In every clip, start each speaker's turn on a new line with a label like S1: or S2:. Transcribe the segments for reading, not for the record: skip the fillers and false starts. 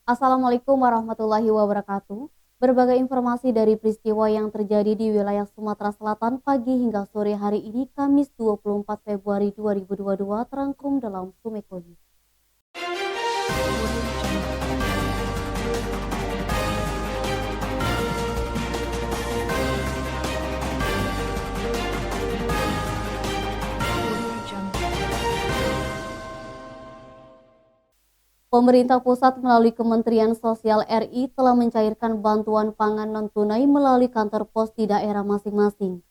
S1: Assalamualaikum warahmatullahi wabarakatuh. Berbagai informasi dari peristiwa yang terjadi di wilayah Sumatera Selatan pagi hingga sore hari ini Kamis 24 Februari 2022 terangkum dalam Sumeko News. Pemerintah pusat melalui Kementerian Sosial RI telah mencairkan bantuan pangan non-tunai melalui kantor pos di daerah masing-masing.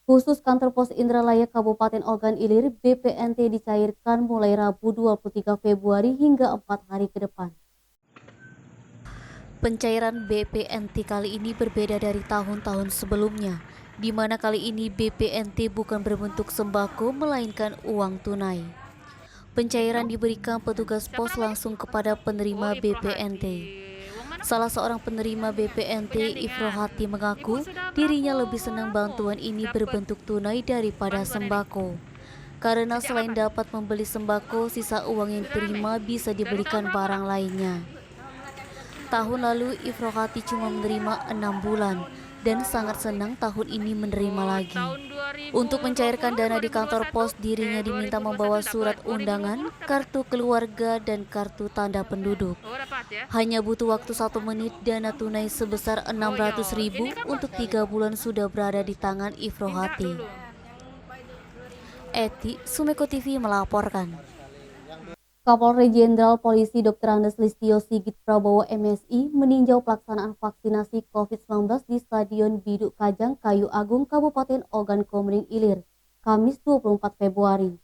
S1: Khusus kantor pos Indralaya Kabupaten Ogan Ilir BPNT dicairkan mulai Rabu 23 Februari hingga 4 hari ke depan. Pencairan BPNT kali ini berbeda dari tahun-tahun sebelumnya, di mana kali ini BPNT bukan berbentuk sembako melainkan uang tunai. Pencairan diberikan petugas pos langsung kepada penerima BPNT. Salah seorang penerima BPNT, Ifrohati, mengaku dirinya lebih senang bantuan ini berbentuk tunai daripada sembako. Karena selain dapat membeli sembako, sisa uang yang diterima bisa dibelikan barang lainnya. Tahun lalu Ifrohati cuma menerima 6 bulan dan sangat senang tahun ini menerima lagi. Untuk mencairkan dana di kantor pos, dirinya diminta membawa surat undangan, kartu keluarga, dan kartu tanda penduduk. Hanya butuh waktu 1 menit, dana tunai sebesar 600.000 untuk 3 bulan sudah berada di tangan Ifrohati. Eti, Sumeko TV melaporkan. Kapolri Jenderal Polisi Dr. Andes Listio Sigit Prabowo MSI meninjau pelaksanaan vaksinasi COVID-19 di Stadion Biduk Kajang, Kayu Agung, Kabupaten Ogan Komering Ilir, Kamis 24 Februari.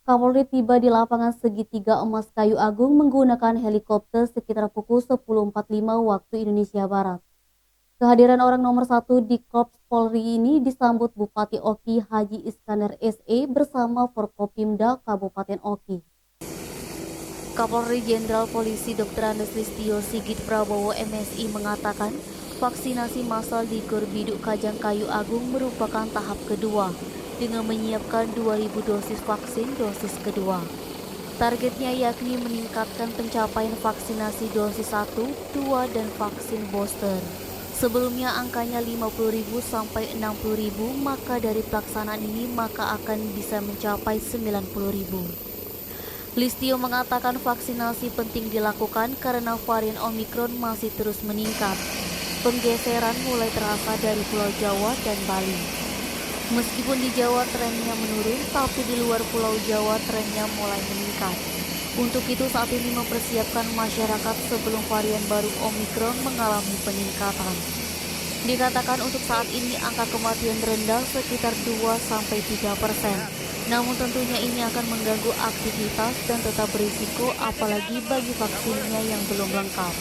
S1: Kapolri tiba di lapangan Segitiga Emas Kayu Agung menggunakan helikopter sekitar pukul 10.45 waktu Indonesia Barat. Kehadiran orang nomor 1 di Korps Polri ini disambut Bupati Oki Haji Iskandar SE bersama Forkopimda Kabupaten Oki. Kapolri Jenderal Polisi Dr. Andes Listio Sigit Prabowo MSI mengatakan vaksinasi massal di Gor Biduk Kajang Kayu Agung merupakan tahap kedua dengan menyiapkan 2.000 dosis vaksin dosis kedua. Targetnya yakni meningkatkan pencapaian vaksinasi dosis 1, 2, dan vaksin booster. Sebelumnya angkanya 50.000 sampai 60.000, maka dari pelaksanaan ini maka akan bisa mencapai 90.000. Listio mengatakan vaksinasi penting dilakukan karena varian Omikron masih terus meningkat. Penggeseran mulai terasa dari Pulau Jawa dan Bali. Meskipun di Jawa trennya menurun, tapi di luar Pulau Jawa trennya mulai meningkat. Untuk itu saat ini mempersiapkan masyarakat sebelum varian baru Omikron mengalami peningkatan. Dikatakan untuk saat ini angka kematian rendah sekitar 2-3%. Namun tentunya ini akan mengganggu aktivitas dan tetap berisiko apalagi bagi vaksinnya yang belum lengkap.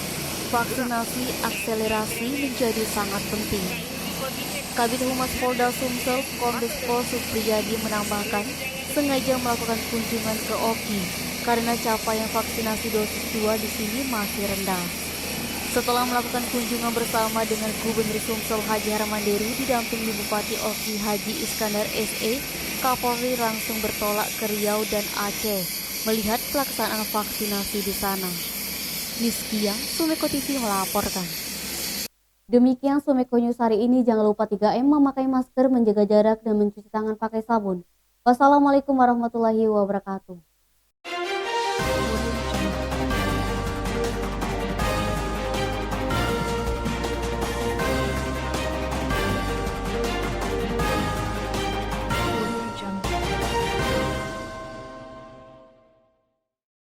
S1: Vaksinasi akselerasi menjadi sangat penting. Kabid Humas Polda Sumsel Kombes Pol Supriyadi menambahkan sengaja melakukan kunjungan ke Oki karena capaian vaksinasi dosis 2 di sini masih rendah. Setelah melakukan kunjungan bersama dengan Gubernur Sumsel Haji Harmanderu didampingi Bupati Oki Haji Iskandar SE, Kapolri langsung bertolak ke Riau dan Aceh melihat pelaksanaan vaksinasi di sana. Niskia, Sumeko TV melaporkan. Demikian Sumeko News hari ini. Jangan lupa 3M, memakai masker, menjaga jarak, dan mencuci tangan pakai sabun. Wassalamualaikum warahmatullahi wabarakatuh.